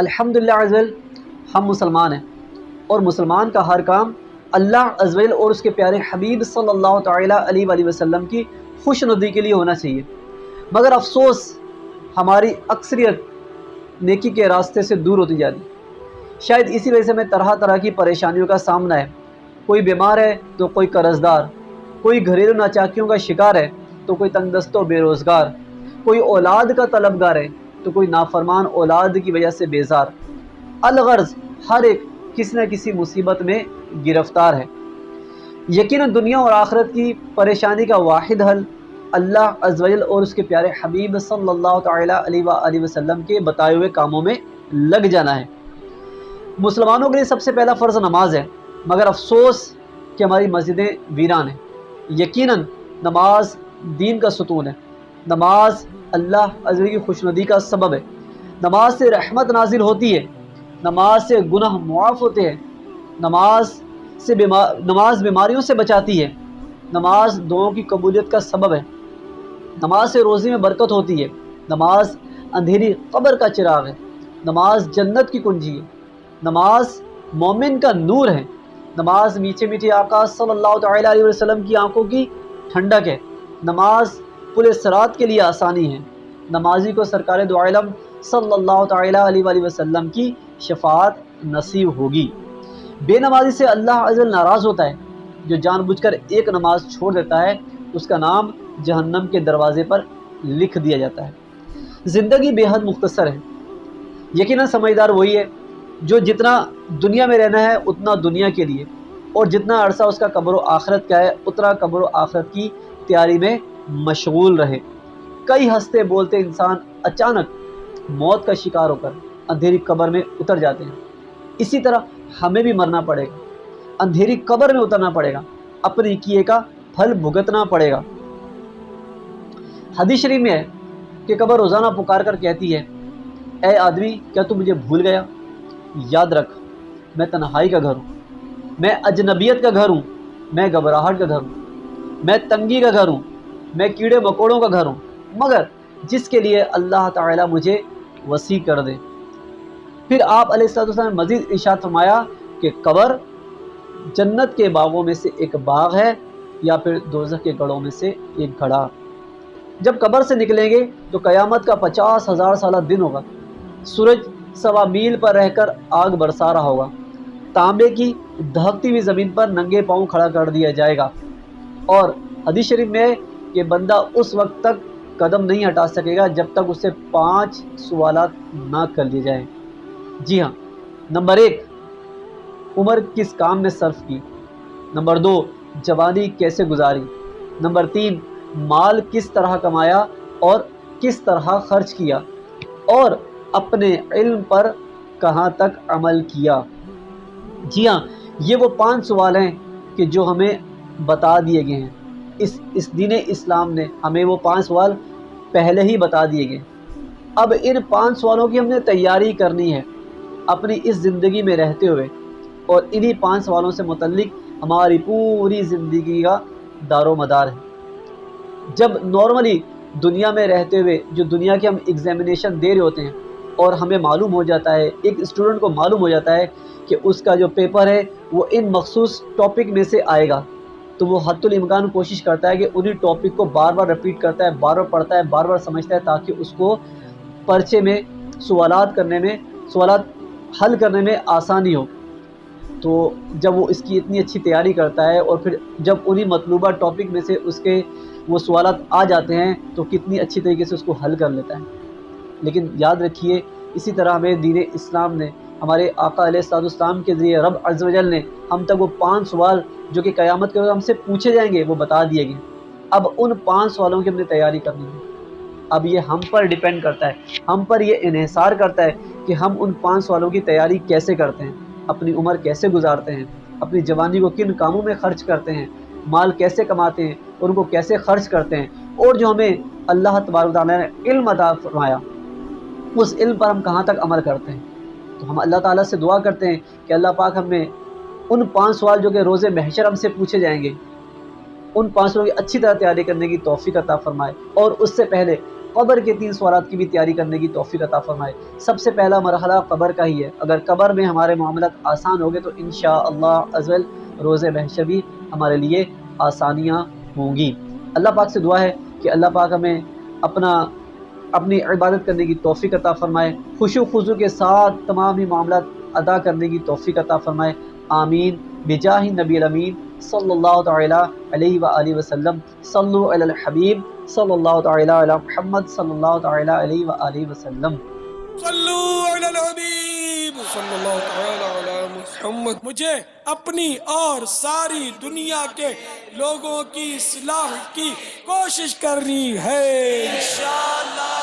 الحمدللہ عز وجل ہم مسلمان ہیں، اور مسلمان کا ہر کام اللہ عز وجل اور اس کے پیارے حبیب صلی اللہ تعالیٰ علیہ وآلہ وسلم کی خوش ندی کے لیے ہونا چاہیے۔ مگر افسوس ہماری اکثریت نیکی کے راستے سے دور ہوتی جاتی، شاید اسی وجہ سے ہمیں طرح طرح کی پریشانیوں کا سامنا ہے۔ کوئی بیمار ہے تو کوئی قرض دار، کوئی گھریلو ناچاکیوں کا شکار ہے تو کوئی تنگ دست و بے روزگار، کوئی اولاد کا طلبگار ہے تو کوئی نافرمان اولاد کی وجہ سے بیزار۔ الغرض ہر ایک کسی نہ کسی مصیبت میں گرفتار ہے۔ یقیناً دنیا اور آخرت کی پریشانی کا واحد حل اللہ عز وجل اور اس کے پیارے حبیب صلی اللہ تعالیٰ علیہ وآلہ وسلم کے بتائے ہوئے کاموں میں لگ جانا ہے۔ مسلمانوں کے لیے سب سے پہلا فرض نماز ہے، مگر افسوس کہ ہماری مسجدیں ویران ہیں۔ یقیناً نماز دین کا ستون ہے، نماز اللہ عز وجل کی خوشنودی کا سبب ہے، نماز سے رحمت نازل ہوتی ہے، نماز سے گناہ معاف ہوتے ہیں، نماز بیماریوں سے بچاتی ہے، نماز دعاؤں کی قبولیت کا سبب ہے، نماز سے روزی میں برکت ہوتی ہے، نماز اندھیری قبر کا چراغ ہے، نماز جنت کی کنجی ہے، نماز مومن کا نور ہے، نماز میٹھے میٹھے آقا صلی اللہ تعالیٰ علیہ وسلم کی آنکھوں کی ٹھنڈک ہے، نماز پل صراط کے لیے آسانی ہے، نمازی کو سرکار دو عالم صلی اللہ تعالیٰ علیہ وآلہ وسلم کی شفاعت نصیب ہوگی۔ بے نمازی سے اللہ عز وجل ناراض ہوتا ہے، جو جان بوجھ کر ایک نماز چھوڑ دیتا ہے اس کا نام جہنم کے دروازے پر لکھ دیا جاتا ہے۔ زندگی بے حد مختصر ہے، یقیناً سمجھدار وہی ہے جو جتنا دنیا میں رہنا ہے اتنا دنیا کے لیے، اور جتنا عرصہ اس کا قبر و آخرت کا ہے اتنا قبر و آخرت کی تیاری میں مشغول رہے۔ کئی ہنستے بولتے انسان اچانک موت کا شکار ہو کر اندھیری قبر میں اتر جاتے ہیں۔ اسی طرح ہمیں بھی مرنا پڑے گا، اندھیری قبر میں اترنا پڑے گا، اپنے کیے کا پھل بھگتنا پڑے گا۔ حدیث شریف میں ہے کہ قبر روزانہ پکار کر کہتی ہے، اے آدمی کیا تو مجھے بھول گیا؟ یاد رکھ میں تنہائی کا گھر ہوں، میں اجنبیت کا گھر ہوں، میں گھبراہٹ کا گھر ہوں، میں تنگی کا گھر ہوں، میں کیڑے مکوڑوں کا گھر ہوں، مگر جس کے لیے اللہ تعالیٰ مجھے وسیع کر دے۔ پھر آپ علیہ السلام نے مزید ارشاد فرمایا کہ قبر جنت کے باغوں میں سے ایک باغ ہے یا پھر دوزخ کے گڑھوں میں سے ایک گڑھا۔ جب قبر سے نکلیں گے تو قیامت کا 50,000 سالہ دن ہوگا، سورج 1.25 میل پر رہ کر آگ برسا رہا ہوگا، تانبے کی دہکتی ہوئی زمین پر ننگے پاؤں کھڑا کر دیا جائے گا، اور حدیث شریف میں ہے کہ بندہ اس وقت تک قدم نہیں ہٹا سکے گا جب تک اسے 5 سوالات نہ کر لیے جائیں۔ جی ہاں، نمبر 1 عمر کس کام میں صرف کی، نمبر 2 جوانی کیسے گزاری، نمبر 3 مال کس طرح کمایا اور کس طرح خرچ کیا، اور اپنے علم پر کہاں تک عمل کیا۔ جی ہاں، یہ وہ 5 سوال ہیں کہ جو ہمیں بتا دیے گئے ہیں۔ اس دین اسلام نے ہمیں وہ 5 سوال پہلے ہی بتا دیے گئے۔ اب ان 5 سوالوں کی ہم نے تیاری کرنی ہے اپنی اس زندگی میں رہتے ہوئے، اور انہی 5 سوالوں سے متعلق ہماری پوری زندگی کا دار و مدار ہے۔ جب نارملی دنیا میں رہتے ہوئے جو دنیا کے ہم ایگزامینیشن دے رہے ہوتے ہیں اور ہمیں معلوم ہو جاتا ہے، ایک اسٹوڈنٹ کو معلوم ہو جاتا ہے کہ اس کا جو پیپر ہے وہ ان مخصوص ٹاپک میں سے آئے گا، تو وہ حد الامکان کوشش کرتا ہے کہ انہی ٹاپک کو بار بار رپیٹ کرتا ہے، بار بار پڑھتا ہے، بار بار سمجھتا ہے، تاکہ اس کو پرچے میں سوالات حل کرنے میں آسانی ہو۔ تو جب وہ اس کی اتنی اچھی تیاری کرتا ہے اور پھر جب انہی مطلوبہ ٹاپک میں سے اس کے وہ سوالات آ جاتے ہیں تو کتنی اچھی طریقے سے اس کو حل کر لیتا ہے۔ لیکن یاد رکھیے، اسی طرح ہمیں دین اسلام نے، ہمارے آقا علیہ السلام کے ذریعے رب عز و جل نے ہم تک وہ 5 سوال جو کہ قیامت کے وقت ہم سے پوچھے جائیں گے وہ بتا دیے گئے۔ اب ان 5 سوالوں کی ہم نے تیاری کرنی ہے۔ اب یہ ہم پر ڈیپینڈ کرتا ہے، ہم پر یہ انحصار کرتا ہے کہ ہم ان 5 سوالوں کی تیاری کیسے کرتے ہیں، اپنی عمر کیسے گزارتے ہیں، اپنی جوانی کو کن کاموں میں خرچ کرتے ہیں، مال کیسے کماتے ہیں اور ان کو کیسے خرچ کرتے ہیں، اور جو ہمیں اللہ تبارک و تعالیٰ نے علم عطا فرمایا اس علم پر ہم کہاں تک عمل کرتے ہیں۔ تو ہم اللہ تعالیٰ سے دعا کرتے ہیں کہ اللہ پاک ہمیں ان 5 سوال جو کہ روز محشر ہم سے پوچھے جائیں گے، ان 5 سوالوں کی اچھی طرح تیاری کرنے کی توفیق عطا فرمائے، اور اس سے پہلے قبر کے 3 سوالات کی بھی تیاری کرنے کی توفیق عطا فرمائے۔ سب سے پہلا مرحلہ قبر کا ہی ہے، اگر قبر میں ہمارے معاملات آسان ہو گئے تو انشاءاللہ عز و جل روز محشر بھی ہمارے لیے آسانیاں ہوں گی۔ اللہ پاک سے دعا ہے کہ اللہ پاک ہمیں اپنی عبادت کرنے کی توفیق عطا فرمائے، خشوع و خضوع کے ساتھ تمام ہی معاملات ادا کرنے کی توفیق عطا فرمائے، آمین بجاہ نبی الامین صلی اللہ تعالی علیہ وآلہ وسلم۔ صلو علی الحبیب صلی اللہ تعالی علی محمد صلی اللہ تعالی علیہ وآلہ وسلم۔ صلو علی الحبیب صلی اللہ تعالی علی محمد۔ مجھے اپنی اور ساری دنیا کے لوگوں کی اصلاح کی کوشش کرنی ہے انشاءاللہ۔